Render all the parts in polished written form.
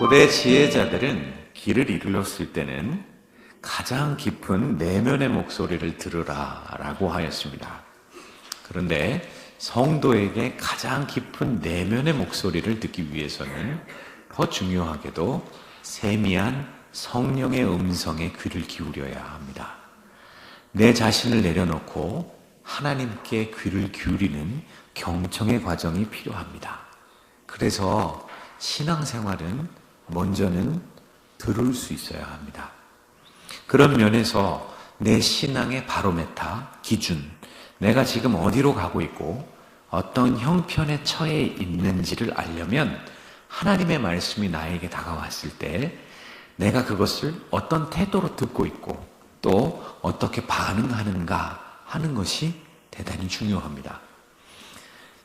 고대 지혜자들은 길을 잃었을 때는 가장 깊은 내면의 목소리를 들으라 라고 하였습니다. 그런데 성도에게 가장 깊은 내면의 목소리를 듣기 위해서는 더 중요하게도 세미한 성령의 음성에 귀를 기울여야 합니다. 내 자신을 내려놓고 하나님께 귀를 기울이는 경청의 과정이 필요합니다. 그래서 신앙생활은 먼저는 들을 수 있어야 합니다. 그런 면에서 내 신앙의 바로메타, 기준, 내가 지금 어디로 가고 있고 어떤 형편에 처해 있는지를 알려면 하나님의 말씀이 나에게 다가왔을 때 내가 그것을 어떤 태도로 듣고 있고 또 어떻게 반응하는가 하는 것이 대단히 중요합니다.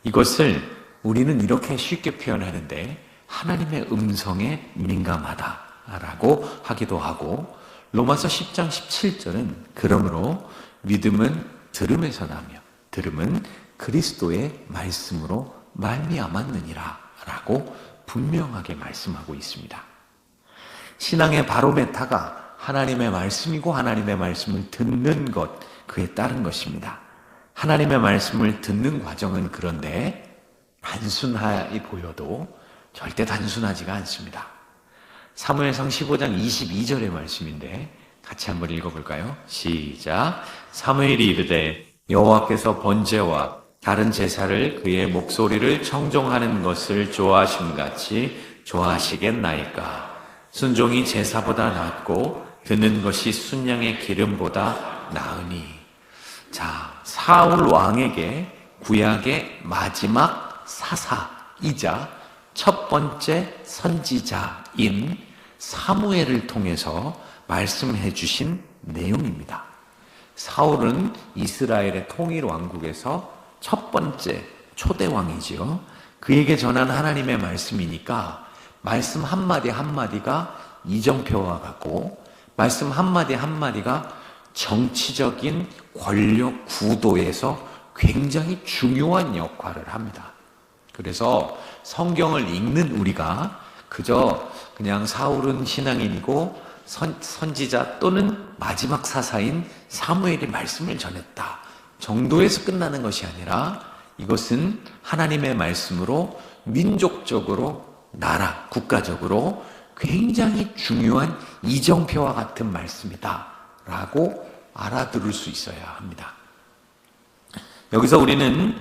이것을 우리는 이렇게 쉽게 표현하는데 하나님의 음성에 민감하다라고 하기도 하고, 로마서 10장 17절은 그러므로 믿음은 들음에서 나며 들음은 그리스도의 말씀으로 말미암았느니라 라고 분명하게 말씀하고 있습니다. 신앙의 바로메타가 하나님의 말씀이고 하나님의 말씀을 듣는 것, 그에 따른 것입니다. 하나님의 말씀을 듣는 과정은 그런데 단순하게 보여도 절대 단순하지가 않습니다. 사무엘상 15장 22절의 말씀인데 같이 한번 읽어볼까요? 시작. 사무엘이 이르되 여호와께서 번제와 다른 제사를 그의 목소리를 청종하는 것을 좋아하심같이 좋아하시겠나이까. 순종이 제사보다 낫고 듣는 것이 순양의 기름보다 나으니. 자, 사울 왕에게 구약의 마지막 사사이자 첫 번째 선지자인 사무엘을 통해서 말씀해 주신 내용입니다. 사울은 이스라엘의 통일 왕국에서 첫 번째 초대 왕이지요. 그에게 전한 하나님의 말씀이니까 말씀 한마디 한마디가 이정표와 같고 말씀 한마디 한마디가 정치적인 권력 구도에서 굉장히 중요한 역할을 합니다. 그래서 성경을 읽는 우리가 그저 그냥 사울은 신앙인이고 선지자 또는 마지막 사사인 사무엘이 말씀을 전했다 정도에서 끝나는 것이 아니라 이것은 하나님의 말씀으로 민족적으로 나라, 국가적으로 굉장히 중요한 이정표와 같은 말씀이다 라고 알아들을 수 있어야 합니다. 여기서 우리는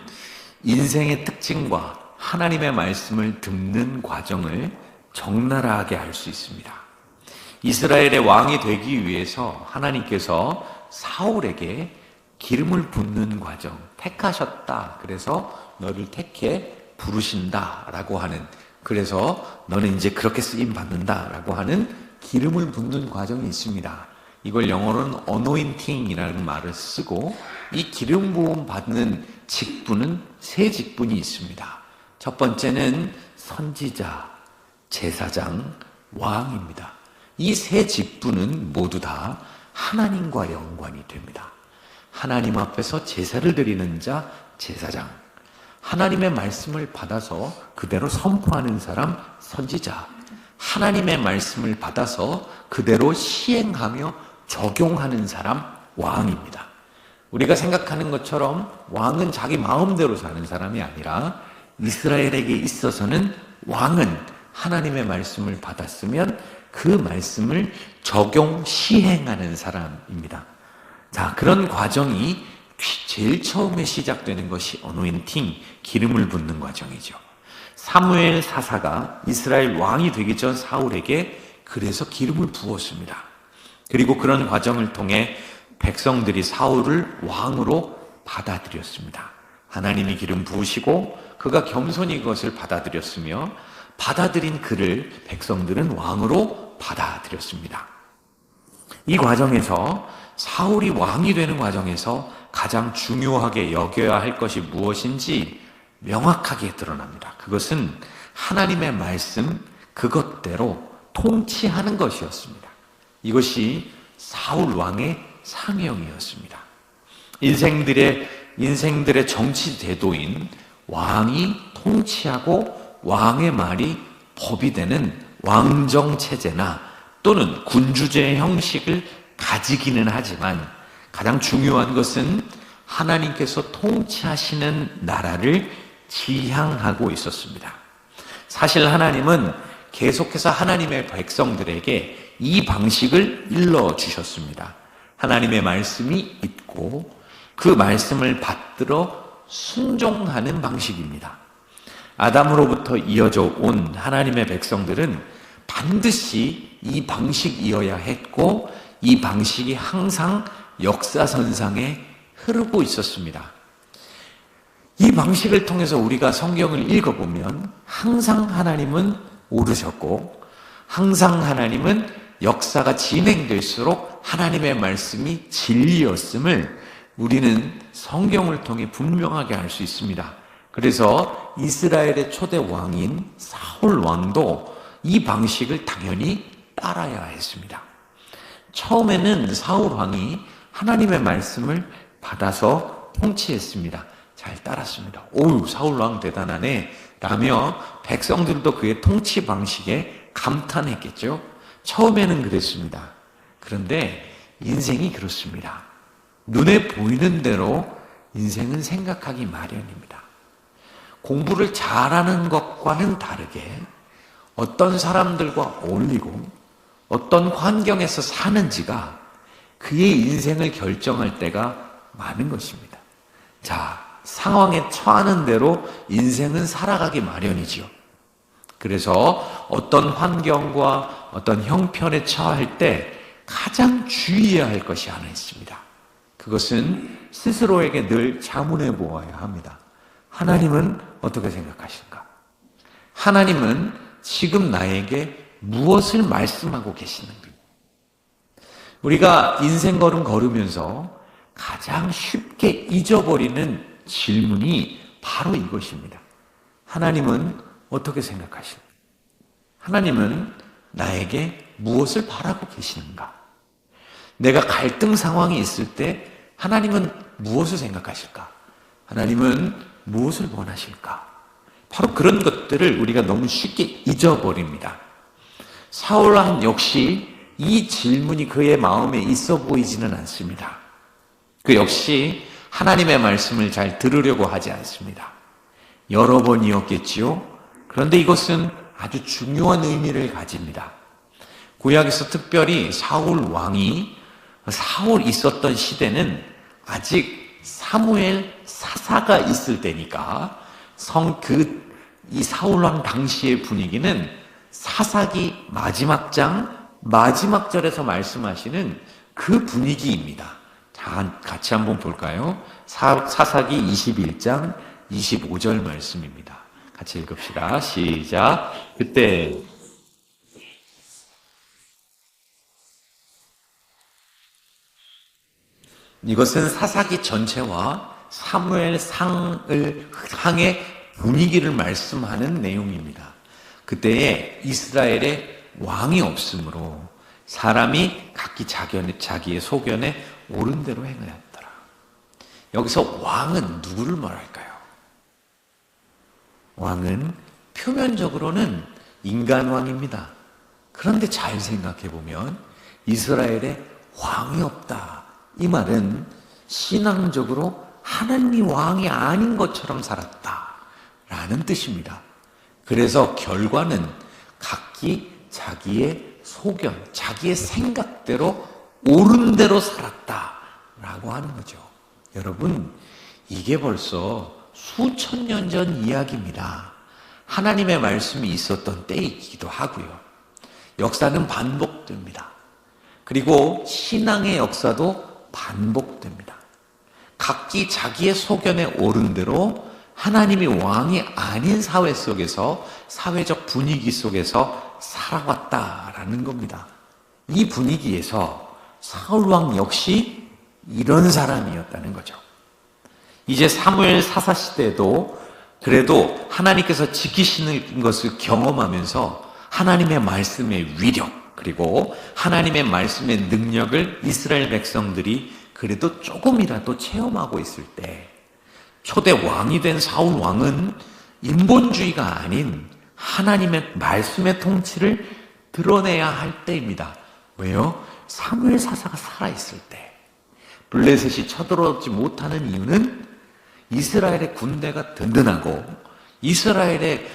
인생의 특징과 하나님의 말씀을 듣는 과정을 적나라하게 알 수 있습니다. 이스라엘의 왕이 되기 위해서 하나님께서 사울에게 기름을 붓는 과정, 택하셨다. 그래서 너를 택해 부르신다라고 하는, 그래서 너는 이제 그렇게 쓰임 받는다라고 하는 기름을 붓는 과정이 있습니다. 이걸 영어로는 anointing이라는 말을 쓰고, 이 기름 부음 받는 직분은 세 직분이 있습니다. 첫 번째는 선지자, 제사장, 왕입니다. 이 세 직분은 모두 다 하나님과 연관이 됩니다. 하나님 앞에서 제사를 드리는 자, 제사장, 하나님의 말씀을 받아서 그대로 선포하는 사람, 선지자, 하나님의 말씀을 받아서 그대로 시행하며 적용하는 사람, 왕입니다. 우리가 생각하는 것처럼 왕은 자기 마음대로 사는 사람이 아니라 이스라엘에게 있어서는 왕은 하나님의 말씀을 받았으면 그 말씀을 적용, 시행하는 사람입니다. 자, 그런 과정이 제일 처음에 시작되는 것이 어노인팅, 기름을 붓는 과정이죠. 사무엘 사사가 이스라엘 왕이 되기 전 사울에게 그래서 기름을 부었습니다. 그리고 그런 과정을 통해 백성들이 사울을 왕으로 받아들였습니다. 하나님이 기름 부으시고 그가 겸손히 그것을 받아들였으며 받아들인 그를 백성들은 왕으로 받아들였습니다. 이 과정에서 사울이 왕이 되는 과정에서 가장 중요하게 여겨야 할 것이 무엇인지 명확하게 드러납니다. 그것은 하나님의 말씀 그것대로 통치하는 것이었습니다. 이것이 사울 왕의 사명이었습니다. 인생들의 정치 제도인 왕이 통치하고 왕의 말이 법이 되는 왕정 체제나 또는 군주제 형식을 가지기는 하지만 가장 중요한 것은 하나님께서 통치하시는 나라를 지향하고 있었습니다. 사실 하나님은 계속해서 하나님의 백성들에게 이 방식을 일러주셨습니다. 하나님의 말씀이 있고 그 말씀을 받들어 순종하는 방식입니다. 아담으로부터 이어져 온 하나님의 백성들은 반드시 이 방식이어야 했고 이 방식이 항상 역사선상에 흐르고 있었습니다. 이 방식을 통해서 우리가 성경을 읽어보면 항상 하나님은 오르셨고 항상 하나님은 역사가 진행될수록 하나님의 말씀이 진리였음을 우리는 성경을 통해 분명하게 알 수 있습니다. 그래서 이스라엘의 초대 왕인 사울 왕도 이 방식을 당연히 따라야 했습니다. 처음에는 사울 왕이 하나님의 말씀을 받아서 통치했습니다. 잘 따랐습니다. 오우, 사울 왕 대단하네 라며 백성들도 그의 통치 방식에 감탄했겠죠. 처음에는 그랬습니다. 그런데 인생이 그렇습니다. 눈에 보이는 대로 인생은 생각하기 마련입니다. 공부를 잘하는 것과는 다르게 어떤 사람들과 어울리고 어떤 환경에서 사는지가 그의 인생을 결정할 때가 많은 것입니다. 자, 상황에 처하는 대로 인생은 살아가기 마련이지요. 그래서 어떤 환경과 어떤 형편에 처할 때 가장 주의해야 할 것이 하나 있습니다. 그것은 스스로에게 늘 자문해 보아야 합니다. 하나님은 어떻게 생각하실까? 하나님은 지금 나에게 무엇을 말씀하고 계시는가? 우리가 인생 걸음 걸으면서 가장 쉽게 잊어버리는 질문이 바로 이것입니다. 하나님은 어떻게 생각하실까? 하나님은 나에게 무엇을 바라고 계시는가? 내가 갈등 상황이 있을 때 하나님은 무엇을 생각하실까? 하나님은 무엇을 원하실까? 바로 그런 것들을 우리가 너무 쉽게 잊어버립니다. 사울 왕 역시 이 질문이 그의 마음에 있어 보이지는 않습니다. 그 역시 하나님의 말씀을 잘 들으려고 하지 않습니다. 여러 번이었겠지요. 그런데 이것은 아주 중요한 의미를 가집니다. 구약에서 특별히 사울 있었던 시대는 아직 사무엘 사사가 있을 때니까 이 사울 왕 당시의 분위기는 사사기 마지막 장 마지막 절에서 말씀하시는 그 분위기입니다. 자, 같이 한번 볼까요? 사사기 21장 25절 말씀입니다. 같이 읽읍시다. 시작. 그때 이것은 사사기 전체와 사무엘상을 향해 분위기를 말씀하는 내용입니다. 그때에 이스라엘에 왕이 없으므로 사람이 각기 자기의 소견에 옳은 대로 행하였더라. 여기서 왕은 누구를 말할까요? 왕은 표면적으로는 인간왕입니다. 그런데 잘 생각해 보면 이스라엘에 왕이 없다. 이 말은 신앙적으로 하나님이 왕이 아닌 것처럼 살았다라는 뜻입니다. 그래서 결과는 각기 자기의 소견, 자기의 생각대로 옳은 대로 살았다라고 하는 거죠. 여러분, 이게 벌써 수천 년 전 이야기입니다. 하나님의 말씀이 있었던 때이기도 하고요. 역사는 반복됩니다. 그리고 신앙의 역사도 반복됩니다. 각기 자기의 소견에 옳은 대로 하나님이 왕이 아닌 사회 속에서, 사회적 분위기 속에서 살아왔다라는 겁니다. 이 분위기에서 사울 왕 역시 이런 사람이었다는 거죠. 이제 사무엘 사사 시대도 그래도 하나님께서 지키시는 것을 경험하면서 하나님의 말씀의 위력, 그리고 하나님의 말씀의 능력을 이스라엘 백성들이 그래도 조금이라도 체험하고 있을 때 초대 왕이 된 사울 왕은 인본주의가 아닌 하나님의 말씀의 통치를 드러내야 할 때입니다. 왜요? 사무엘 사사가 살아있을 때. 블레셋이 쳐들어오지 못하는 이유는 이스라엘의 군대가 든든하고 이스라엘의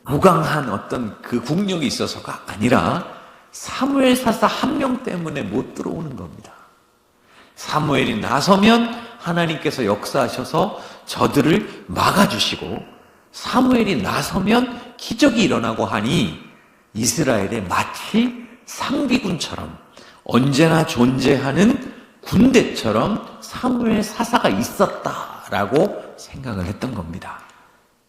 무강한 어떤 그 국력이 있어서가 아니라 사무엘 사사 한 명 때문에 못 들어오는 겁니다. 사무엘이 나서면 하나님께서 역사하셔서 저들을 막아주시고 사무엘이 나서면 기적이 일어나고 하니 이스라엘에 마치 상비군처럼 언제나 존재하는 군대처럼 사무엘 사사가 있었다라고 생각을 했던 겁니다.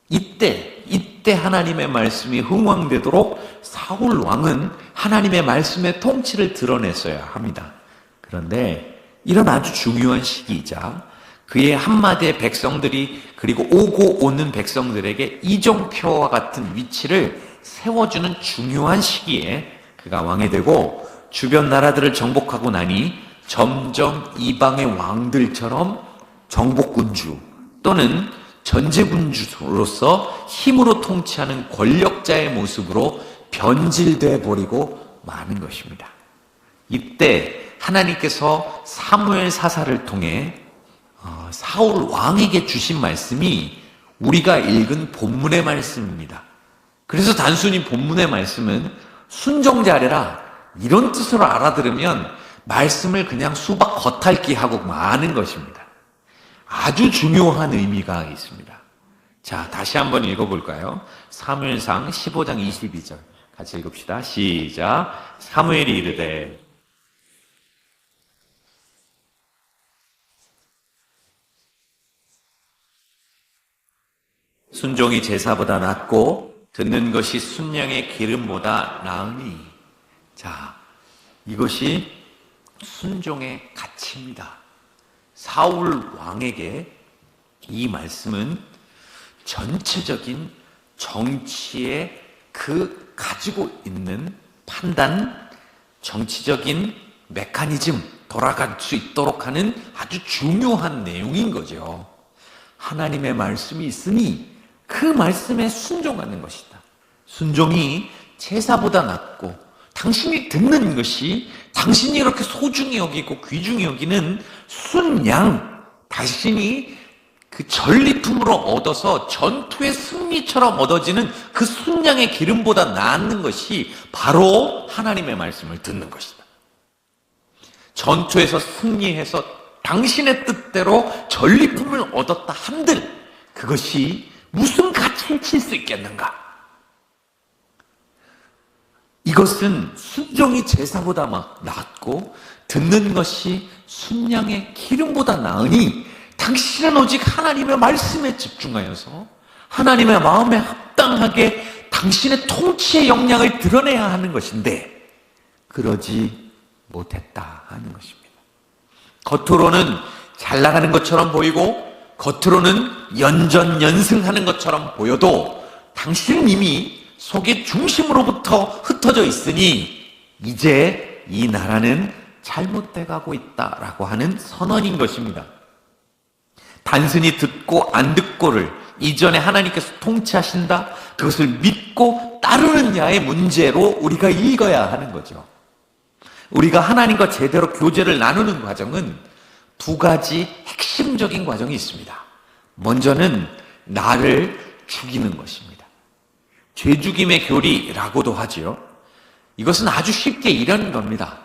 이때 하나님의 말씀이 흥왕되도록 사울 왕은 하나님의 말씀의 통치를 드러냈어야 합니다. 그런데 이런 아주 중요한 시기이자 그의 한마디의 백성들이 그리고 오고 오는 백성들에게 이정표와 같은 위치를 세워주는 중요한 시기에 그가 왕이 되고 주변 나라들을 정복하고 나니 점점 이방의 왕들처럼 정복군주 또는 전제군주로서 힘으로 통치하는 권력자의 모습으로 변질돼 버리고 마는 것입니다. 이때 하나님께서 사무엘 사사를 통해 사울 왕에게 주신 말씀이 우리가 읽은 본문의 말씀입니다. 그래서 단순히 본문의 말씀은 순종 잘해라 이런 뜻으로 알아들으면 말씀을 그냥 수박 겉핥기하고 마는 것입니다. 아주 중요한 의미가 있습니다. 자, 다시 한번 읽어볼까요? 사무엘상 15장 22절 같이 읽읍시다. 시작. 사무엘이 이르되 순종이 제사보다 낫고 듣는 것이 순양의 기름보다 나으니. 자, 이것이 순종의 가치입니다. 사울 왕에게 이 말씀은 전체적인 정치의 그 가지고 있는 판단, 정치적인 메커니즘, 돌아갈 수 있도록 하는 아주 중요한 내용인 거죠. 하나님의 말씀이 있으니 그 말씀에 순종하는 것이다. 순종이 제사보다 낫고 당신이 듣는 것이 당신이 이렇게 소중히 여기고 귀중히 여기는 순양, 당신이 그 전리품으로 얻어서 전투의 승리처럼 얻어지는 그 순양의 기름보다 낫는 것이 바로 하나님의 말씀을 듣는 것이다. 전투에서 승리해서 당신의 뜻대로 전리품을 얻었다 한들 그것이 무슨 가치를 칠 수 있겠는가? 이것은 순종이 제사보다 낫고 듣는 것이 순양의 기름보다 나으니 당신은 오직 하나님의 말씀에 집중하여서 하나님의 마음에 합당하게 당신의 통치의 역량을 드러내야 하는 것인데 그러지 못했다 하는 것입니다. 겉으로는 잘 나가는 것처럼 보이고 겉으로는 연전연승하는 것처럼 보여도 당신은 이미 속의 중심으로부터 흩어져 있으니 이제 이 나라는 잘못돼 가고 있다라고 하는 선언인 것입니다. 단순히 듣고 안 듣고를 이전에 하나님께서 통치하신다 그것을 믿고 따르는 자의 문제로 우리가 읽어야 하는 거죠. 우리가 하나님과 제대로 교제를 나누는 과정은 두 가지 핵심적인 과정이 있습니다. 먼저는 나를 죽이는 것입니다. 죄죽임의 교리라고도 하지요. 이것은 아주 쉽게 이런 겁니다.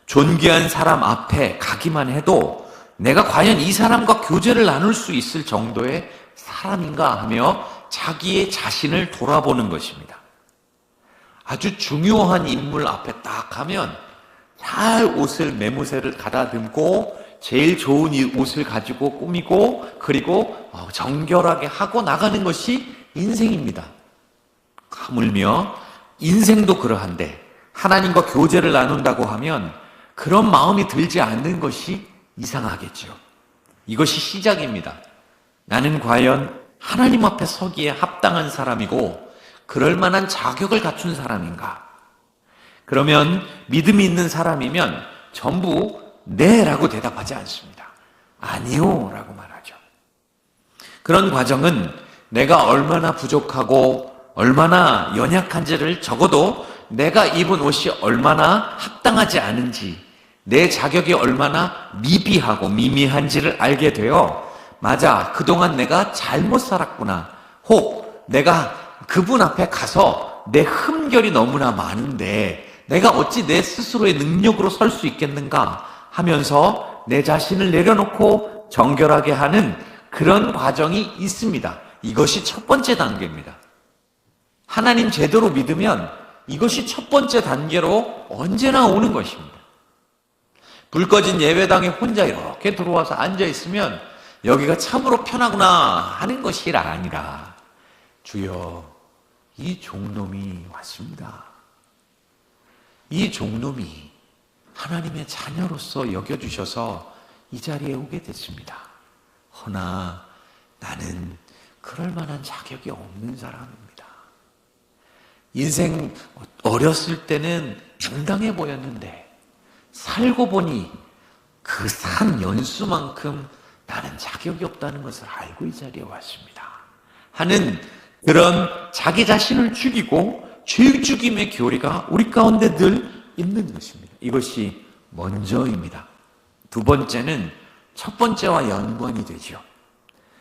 존귀한 사람 앞에 가기만 해도 내가 과연 이 사람과 교제를 나눌 수 있을 정도의 사람인가 하며 자기의 자신을 돌아보는 것입니다. 아주 중요한 인물 앞에 딱 가면 잘 옷을 매무새를 가다듬고 제일 좋은 이 옷을 가지고 꾸미고 그리고 정결하게 하고 나가는 것이 인생입니다. 하물며 인생도 그러한데 하나님과 교제를 나눈다고 하면 그런 마음이 들지 않는 것이 이상하겠죠. 이것이 시작입니다. 나는 과연 하나님 앞에 서기에 합당한 사람이고 그럴 만한 자격을 갖춘 사람인가? 그러면 믿음이 있는 사람이면 전부 네 라고 대답하지 않습니다. 아니요 라고 말하죠. 그런 과정은 내가 얼마나 부족하고 얼마나 연약한지를, 적어도 내가 입은 옷이 얼마나 합당하지 않은지, 내 자격이 얼마나 미비하고 미미한지를 알게 되어, 맞아, 그동안 내가 잘못 살았구나, 혹 내가 그분 앞에 가서 내 흠결이 너무나 많은데 내가 어찌 내 스스로의 능력으로 설 수 있겠는가 하면서 내 자신을 내려놓고 정결하게 하는 그런 과정이 있습니다. 이것이 첫 번째 단계입니다. 하나님 제대로 믿으면 이것이 첫 번째 단계로 언제나 오는 것입니다. 불 꺼진 예배당에 혼자 이렇게 들어와서 앉아있으면 여기가 참으로 편하구나 하는 것이 아니라, 주여, 이 종놈이 왔습니다. 이 종놈이 하나님의 자녀로서 여겨주셔서 이 자리에 오게 됐습니다. 허나 나는 그럴 만한 자격이 없는 사람입니다. 인생 어렸을 때는 당당해 보였는데 살고 보니 그 산 연수만큼 나는 자격이 없다는 것을 알고 이 자리에 왔습니다 하는 그런 자기 자신을 죽이고 죄 죽임의 교리가 우리 가운데 늘 있는 것입니다. 이것이 먼저입니다. 두 번째는 첫 번째와 연관이 되죠.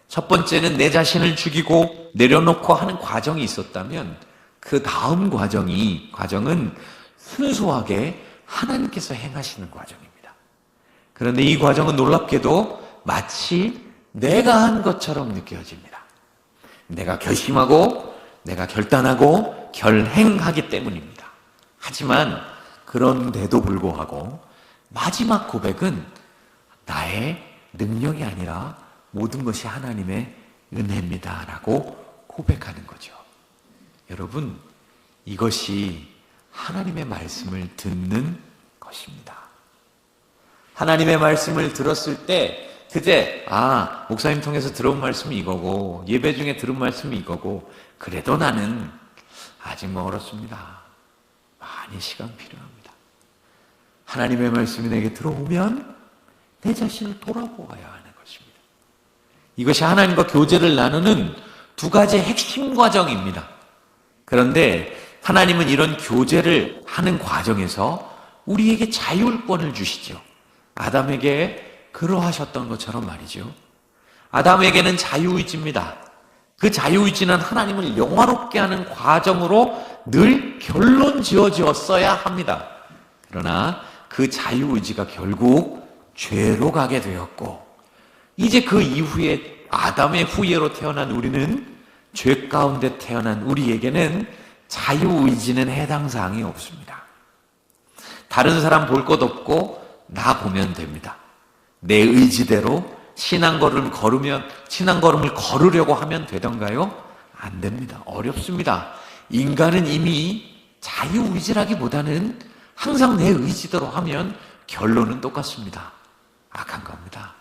첫 번째는 내 자신을 죽이고 내려놓고 하는 과정이 있었다면, 그 다음 과정은 순수하게 하나님께서 행하시는 과정입니다. 그런데 이 과정은 놀랍게도 마치 내가 한 것처럼 느껴집니다. 내가 결심하고 내가 결단하고 결행하기 때문입니다. 하지만 그런데도 불구하고 마지막 고백은 나의 능력이 아니라 모든 것이 하나님의 은혜입니다 라고 고백하는 거죠. 여러분, 이것이 하나님의 말씀을 듣는 것입니다. 하나님의 말씀을 들었을 때 그제 목사님 통해서 들어온 말씀이 이거고, 예배 중에 들은 말씀이 이거고, 그래도 나는 아직 멀었습니다. 많이 시간 필요합니다. 하나님의 말씀이 내게 들어오면 내 자신을 돌아보아야 하는 것입니다. 이것이 하나님과 교제를 나누는 두 가지 핵심 과정입니다. 그런데 하나님은 이런 교제를 하는 과정에서 우리에게 자율권을 주시죠. 아담에게 그러하셨던 것처럼 말이죠. 아담에게는 자유의지입니다. 그 자유의지는 하나님을 영화롭게 하는 과정으로 늘 결론 지어졌어야 합니다. 그러나 그 자유의지가 결국 죄로 가게 되었고, 이제 그 이후에 아담의 후예로 태어난 우리는, 죄 가운데 태어난 우리에게는 자유의지는 해당 사항이 없습니다. 다른 사람 볼 것 없고 나 보면 됩니다. 내 의지대로 신앙걸음을 걸으려고 하면 되던가요? 안 됩니다. 어렵습니다. 인간은 이미 자유의지라기보다는 항상 내 의지대로 하면 결론은 똑같습니다. 악한 겁니다.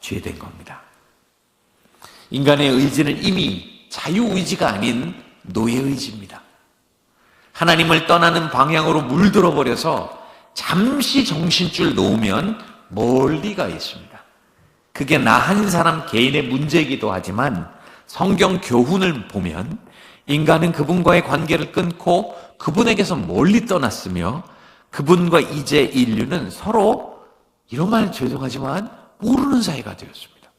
죄된 겁니다. 인간의 의지는 이미 자유의지가 아닌 노예의지입니다. 하나님을 떠나는 방향으로 물들어 버려서 잠시 정신줄 놓으면 멀리 가 있습니다. 그게 나 한 사람 개인의 문제이기도 하지만 성경 교훈을 보면 인간은 그분과의 관계를 끊고 그분에게서 멀리 떠났으며, 그분과 이제 인류는 서로, 이런 말 죄송하지만, 모르는 사이가 되었습니다.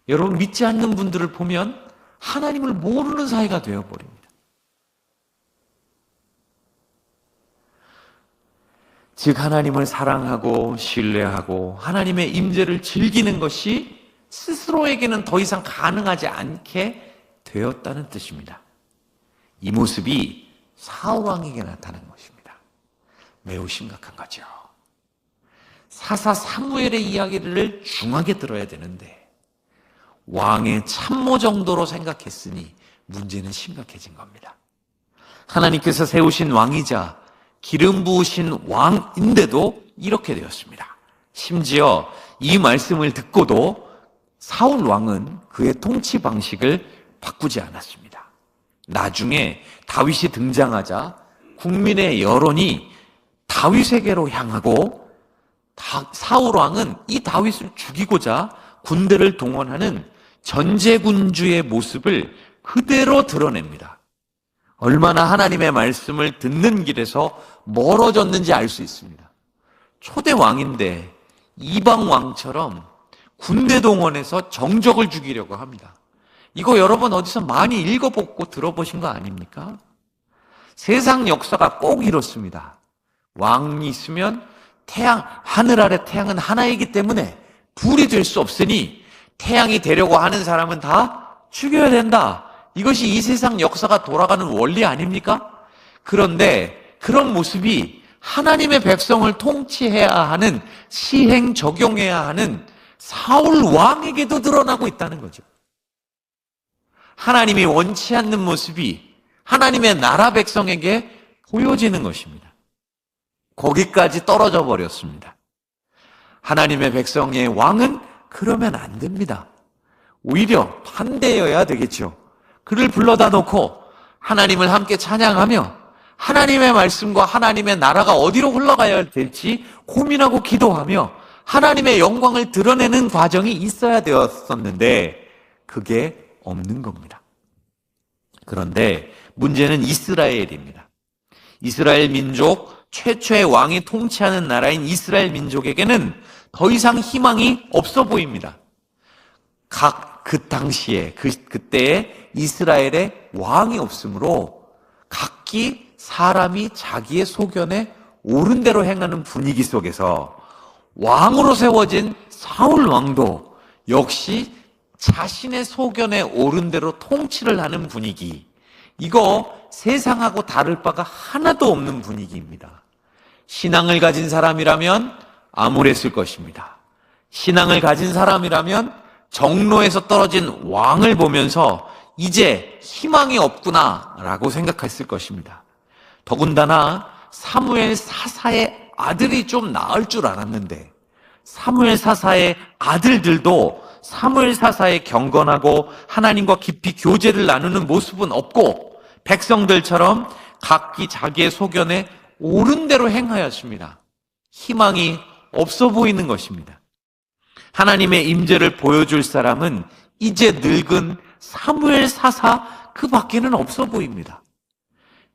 여러분, 믿지 않는 분들을 보면 하나님을 모르는 사이가 되어버립니다. 즉 하나님을 사랑하고 신뢰하고 하나님의 임재를 즐기는 것이 스스로에게는 더 이상 가능하지 않게 되었다는 뜻입니다. 이 모습이 사울 왕에게 나타난 것입니다. 매우 심각한 거죠. 사사 사무엘의 이야기를 중하게 들어야 되는데 왕의 참모 정도로 생각했으니 문제는 심각해진 겁니다. 하나님께서 세우신 왕이자 기름 부으신 왕인데도 이렇게 되었습니다. 심지어 이 말씀을 듣고도 사울 왕은 그의 통치 방식을 바꾸지 않았습니다. 나중에 다윗이 등장하자 국민의 여론이 다윗에게로 향하고, 사울 왕은 이 다윗을 죽이고자 군대를 동원하는 전제군주의 모습을 그대로 드러냅니다. 얼마나 하나님의 말씀을 듣는 길에서 멀어졌는지 알 수 있습니다. 초대 왕인데 이방 왕처럼 군대 동원해서 정적을 죽이려고 합니다. 이거 여러분 어디서 많이 읽어보고 들어보신 거 아닙니까? 세상 역사가 꼭 이렇습니다. 왕이 있으면 하늘 아래 태양은 하나이기 때문에 둘이 될 수 없으니 태양이 되려고 하는 사람은 다 죽여야 된다. 이것이 이 세상 역사가 돌아가는 원리 아닙니까? 그런데 그런 모습이 하나님의 백성을 통치해야 하는, 시행 적용해야 하는 사울 왕에게도 드러나고 있다는 거죠. 하나님이 원치 않는 모습이 하나님의 나라 백성에게 보여지는 것입니다. 거기까지 떨어져 버렸습니다. 하나님의 백성의 왕은 그러면 안 됩니다. 오히려 반대여야 되겠죠. 그를 불러다 놓고 하나님을 함께 찬양하며 하나님의 말씀과 하나님의 나라가 어디로 흘러가야 될지 고민하고 기도하며 하나님의 영광을 드러내는 과정이 있어야 되었었는데 그게 없는 겁니다. 그런데 문제는 이스라엘입니다. 이스라엘 민족, 최초의 왕이 통치하는 나라인 이스라엘 민족에게는 더 이상 희망이 없어 보입니다. 그 당시에, 그때에 이스라엘에 왕이 없으므로 각기 사람이 자기의 소견에 옳은 대로 행하는 분위기 속에서 왕으로 세워진 사울 왕도 역시 자신의 소견에 옳은 대로 통치를 하는 분위기, 이거 세상하고 다를 바가 하나도 없는 분위기입니다. 신앙을 가진 사람이라면 암울했을 것입니다. 신앙을 가진 사람이라면 정로에서 떨어진 왕을 보면서 이제 희망이 없구나라고 생각했을 것입니다. 더군다나 사무엘 사사의 아들이 좀 나을 줄 알았는데 사무엘 사사의 아들들도 사무엘 사사의 경건하고 하나님과 깊이 교제를 나누는 모습은 없고 백성들처럼 각기 자기의 소견에 옳은 대로 행하였습니다. 희망이 없어 보이는 것입니다. 하나님의 임재를 보여줄 사람은 이제 늙은 사무엘 사사 그 밖에는 없어 보입니다.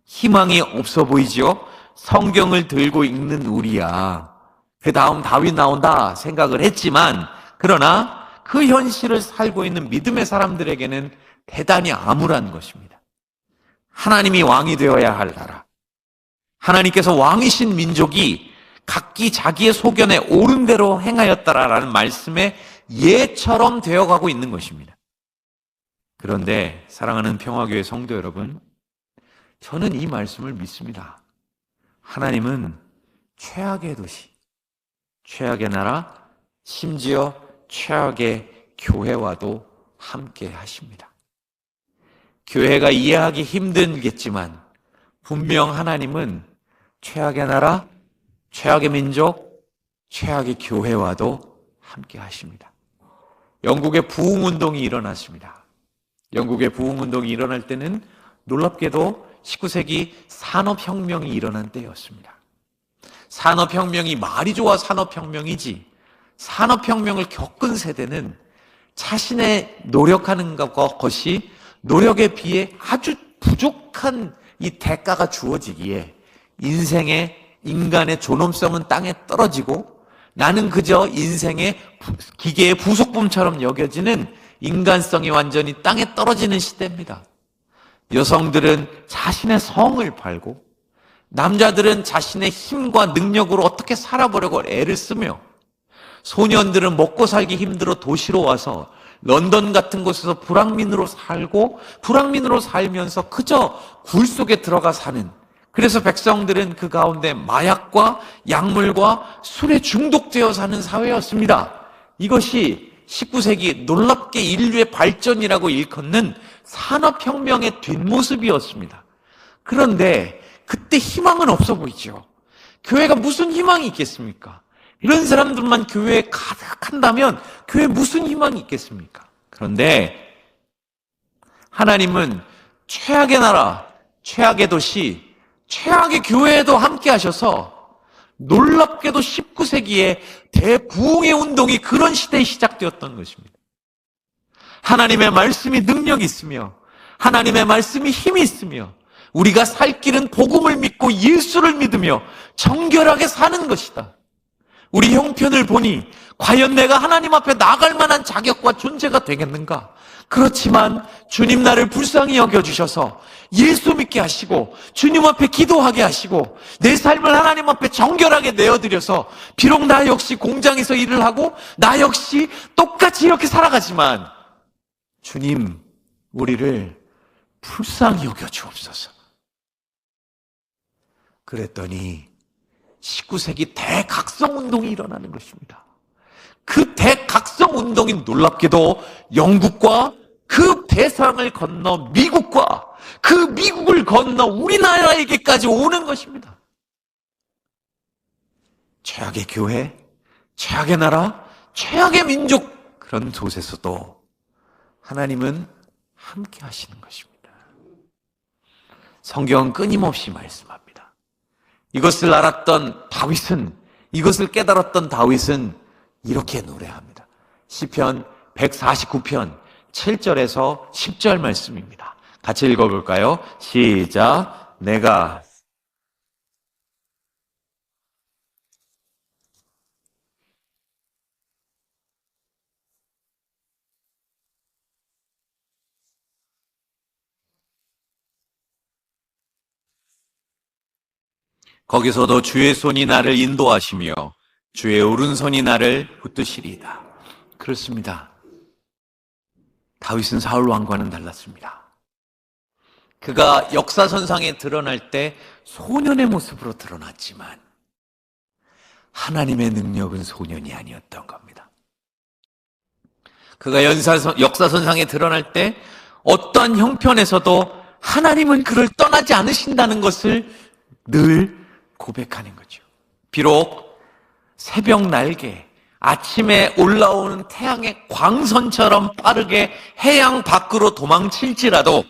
희망이 없어 보이죠? 성경을 들고 읽는 우리야 그 다음 다윗 나온다 생각을 했지만, 그러나 그 현실을 살고 있는 믿음의 사람들에게는 대단히 암울한 것입니다. 하나님이 왕이 되어야 할 나라, 하나님께서 왕이신 민족이 각기 자기의 소견에 옳은 대로 행하였다라는 말씀의 예처럼 되어가고 있는 것입니다. 그런데 사랑하는 평화교회 성도 여러분, 저는 이 말씀을 믿습니다. 하나님은 최악의 도시, 최악의 나라, 심지어 최악의 교회와도 함께 하십니다. 교회가 이해하기 힘들겠지만 분명 하나님은 최악의 나라, 최악의 민족, 최악의 교회와도 함께 하십니다. 영국의 부흥운동이 일어났습니다. 영국의 부흥운동이 일어날 때는 놀랍게도 19세기 산업혁명이 일어난 때였습니다. 산업혁명이 말이 좋아 산업혁명이지, 산업혁명을 겪은 세대는 자신의 노력하는 것이 노력에 비해 아주 부족한 이 대가가 주어지기에 인간의 존엄성은 땅에 떨어지고 나는 그저 인생의 기계의 부속품처럼 여겨지는 인간성이 완전히 땅에 떨어지는 시대입니다. 여성들은 자신의 성을 팔고 남자들은 자신의 힘과 능력으로 어떻게 살아보려고 애를 쓰며 소년들은 먹고 살기 힘들어 도시로 와서 런던 같은 곳에서 불황민으로 살고 불황민으로 살면서 그저 굴 속에 들어가 사는, 그래서 백성들은 그 가운데 마약과 약물과 술에 중독되어 사는 사회였습니다. 이것이 19세기 놀랍게 인류의 발전이라고 일컫는 산업혁명의 뒷모습이었습니다. 그런데 그때 희망은 없어 보이죠. 교회가 무슨 희망이 있겠습니까? 이런 사람들만 교회에 가득한다면 교회에 무슨 희망이 있겠습니까? 그런데 하나님은 최악의 나라, 최악의 도시, 최악의 교회에도 함께 하셔서 놀랍게도 19세기에 대부흥의 운동이 그런 시대에 시작되었던 것입니다. 하나님의 말씀이 능력이 있으며 하나님의 말씀이 힘이 있으며 우리가 살 길은 복음을 믿고 예수를 믿으며 정결하게 사는 것이다. 우리 형편을 보니 과연 내가 하나님 앞에 나갈 만한 자격과 존재가 되겠는가? 그렇지만 주님 나를 불쌍히 여겨주셔서 예수 믿게 하시고 주님 앞에 기도하게 하시고 내 삶을 하나님 앞에 정결하게 내어드려서 비록 나 역시 공장에서 일을 하고 나 역시 똑같이 이렇게 살아가지만 주님 우리를 불쌍히 여겨주옵소서. 그랬더니 19세기 대각성운동이 일어나는 것입니다. 그 대각성운동이 놀랍게도 영국과 그 대상을 건너 미국과 그 미국을 건너 우리나라에게까지 오는 것입니다. 최악의 교회, 최악의 나라, 최악의 민족, 그런 곳에서도 하나님은 함께 하시는 것입니다. 성경은 끊임없이 말씀합니다. 이것을 알았던 다윗은, 이것을 깨달았던 다윗은 이렇게 노래합니다. 시편 149편 7절에서 10절 말씀입니다. 같이 읽어볼까요? 시작. 내가 거기서도 주의 손이 나를 인도하시며 주의 오른손이 나를 붙드시리이다. 그렇습니다. 다윗은 사울 왕과는 달랐습니다. 그가 역사선상에 드러날 때 소년의 모습으로 드러났지만 하나님의 능력은 소년이 아니었던 겁니다. 그가 역사선상에 드러날 때 어떠한 형편에서도 하나님은 그를 떠나지 않으신다는 것을 늘 고백하는 거죠. 비록 새벽 날개, 아침에 올라오는 태양의 광선처럼 빠르게 해양 밖으로 도망칠지라도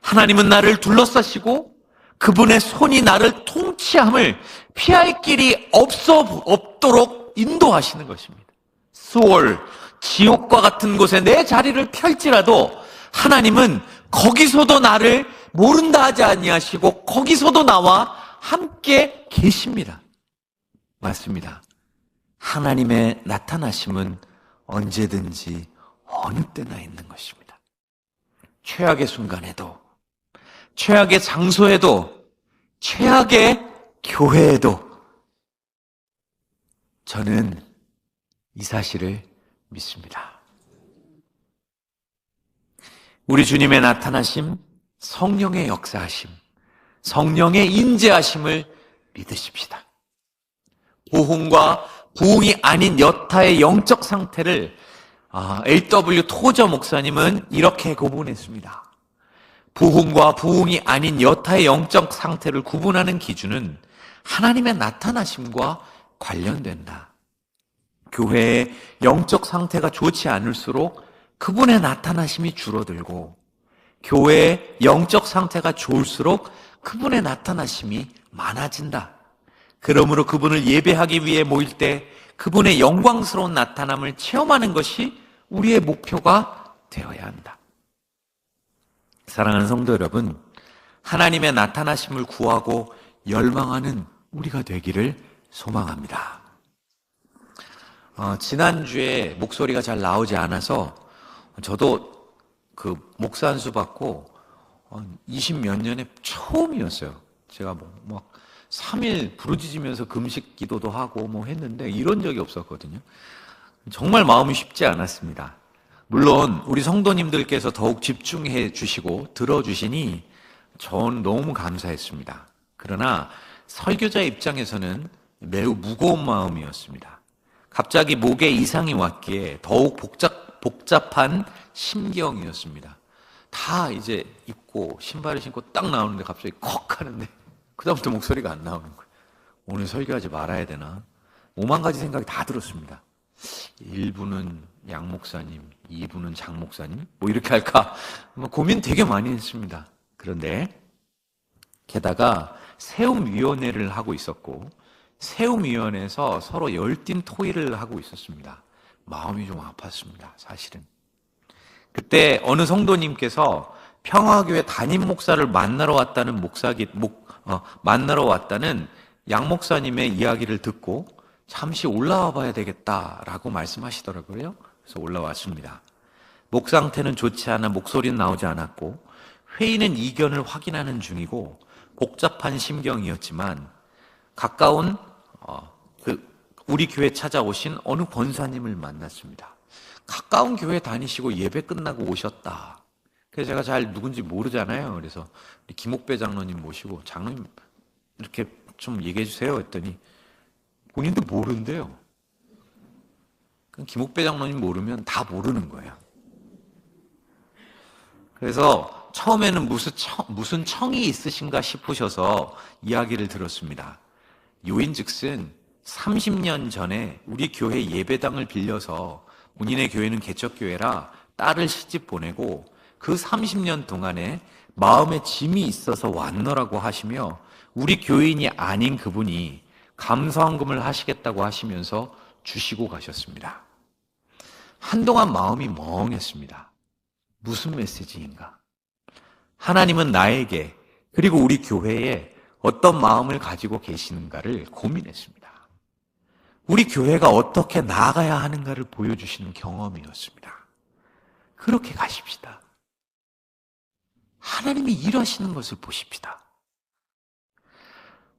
하나님은 나를 둘러싸시고 그분의 손이 나를 통치함을 피할 길이 없도록 인도하시는 것입니다. 수월, 지옥과 같은 곳에 내 자리를 펼지라도 하나님은 거기서도 나를 모른다 하지 아니하시고 거기서도 나와 함께 계십니다. 맞습니다. 하나님의 나타나심은 언제든지 어느 때나 있는 것입니다. 최악의 순간에도, 최악의 장소에도, 최악의 교회에도 저는 이 사실을 믿습니다. 우리 주님의 나타나심, 성령의 역사하심, 성령의 인재하심을 믿으십시다. 부흥과 부흥이 아닌 여타의 영적 상태를 A.W. 토저 목사님은 이렇게 구분했습니다. 부흥과 부흥이 아닌 여타의 영적 상태를 구분하는 기준은 하나님의 나타나심과 관련된다. 교회의 영적 상태가 좋지 않을수록 그분의 나타나심이 줄어들고 교회의 영적 상태가 좋을수록 그분의 나타나심이 많아진다. 그러므로 그분을 예배하기 위해 모일 때 그분의 영광스러운 나타남을 체험하는 것이 우리의 목표가 되어야 한다. 사랑하는 성도 여러분, 하나님의 나타나심을 구하고 열망하는 우리가 되기를 소망합니다. 지난주에 목소리가 잘 나오지 않아서 저도 그 목사 한 수 받고 20몇 년에 처음이었어요. 제가 막 3일 부르짖으면서 금식 기도도 하고 했는데 이런 적이 없었거든요. 정말 마음이 쉽지 않았습니다. 물론 우리 성도님들께서 더욱 집중해 주시고 들어주시니 전 너무 감사했습니다. 그러나 설교자 입장에서는 매우 무거운 마음이었습니다. 갑자기 목에 이상이 왔기에 더욱 복잡한 심경이었습니다. 다 이제 입고 신발을 신고 딱 나오는데 갑자기 컥 하는데 그다음부터 목소리가 안 나오는 거예요. 오늘 설교하지 말아야 되나? 5만 가지 생각이 다 들었습니다. 1부는 양 목사님, 2부는 장 목사님, 이렇게 할까? 고민 되게 많이 했습니다. 그런데 게다가 세움위원회를 하고 있었고 세움위원회에서 서로 열띤 토의를 하고 있었습니다. 마음이 좀 아팠습니다. 사실은. 그때 어느 성도님께서 평화교회 담임 목사를 만나러 왔다는 양 목사님의 이야기를 듣고 잠시 올라와 봐야 되겠다라고 말씀하시더라고요. 그래서 올라왔습니다. 목 상태는 좋지 않아 목소리는 나오지 않았고 회의는 이견을 확인하는 중이고 복잡한 심경이었지만 가까운 우리 교회 찾아오신 어느 권사님을 만났습니다. 가까운 교회 다니시고 예배 끝나고 오셨다. 그래서 제가 잘 누군지 모르잖아요. 그래서 우리 김옥배 장로님 모시고 장로님 이렇게 좀 얘기해 주세요 했더니 본인도 모른대요. 김옥배 장로님 모르면 다 모르는 거예요. 그래서 처음에는 무슨 청이 있으신가 싶으셔서 이야기를 들었습니다. 요인즉슨 30년 전에 우리 교회 예배당을 빌려서 본인의 교회는 개척교회라 딸을 시집 보내고 그 30년 동안에 마음에 짐이 있어서 왔노라고 하시며 우리 교인이 아닌 그분이 감사헌금을 하시겠다고 하시면서 주시고 가셨습니다. 한동안 마음이 멍했습니다. 무슨 메시지인가? 하나님은 나에게 그리고 우리 교회에 어떤 마음을 가지고 계시는가를 고민했습니다. 우리 교회가 어떻게 나아가야 하는가를 보여주시는 경험이었습니다. 그렇게 가십시다. 하나님이 일하시는 것을 보십시다.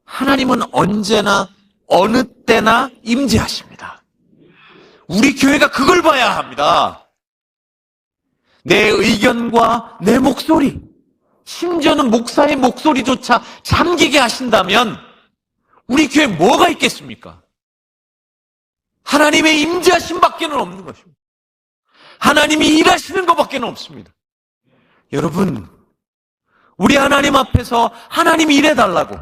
하나님은 언제나 어느 때나 임재하십니다. 우리 교회가 그걸 봐야 합니다. 내 의견과 내 목소리, 심지어는 목사의 목소리조차 잠기게 하신다면 우리 교회에 뭐가 있겠습니까? 하나님의 임재하심 밖에는 없는 것입니다. 하나님이 일하시는 것밖에 없습니다. 여러분, 우리 하나님 앞에서 하나님이 일해달라고,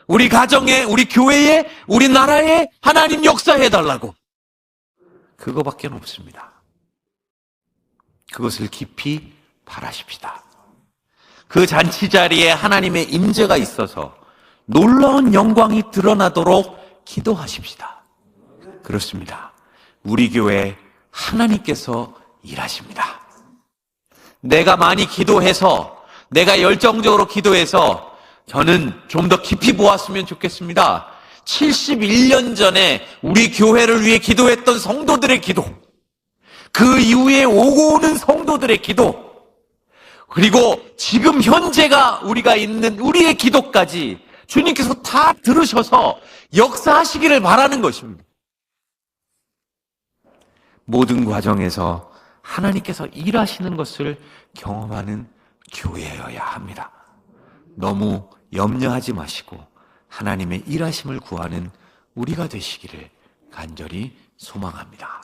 우리 가정에, 우리 교회에, 우리 나라에 하나님 역사해달라고, 그거밖에 없습니다. 그것을 깊이 바라십시다. 그 잔치 자리에 하나님의 임재가 있어서 놀라운 영광이 드러나도록 기도하십시다. 그렇습니다. 우리 교회 하나님께서 일하십니다. 내가 많이 기도해서, 내가 열정적으로 기도해서 저는 좀 더 깊이 보았으면 좋겠습니다. 71년 전에 우리 교회를 위해 기도했던 성도들의 기도, 그 이후에 오고 오는 성도들의 기도, 그리고 지금 현재가 우리가 있는 우리의 기도까지 주님께서 다 들으셔서 역사하시기를 바라는 것입니다. 모든 과정에서 하나님께서 일하시는 것을 경험하는 교회여야 합니다. 너무 염려하지 마시고 하나님의 일하심을 구하는 우리가 되시기를 간절히 소망합니다.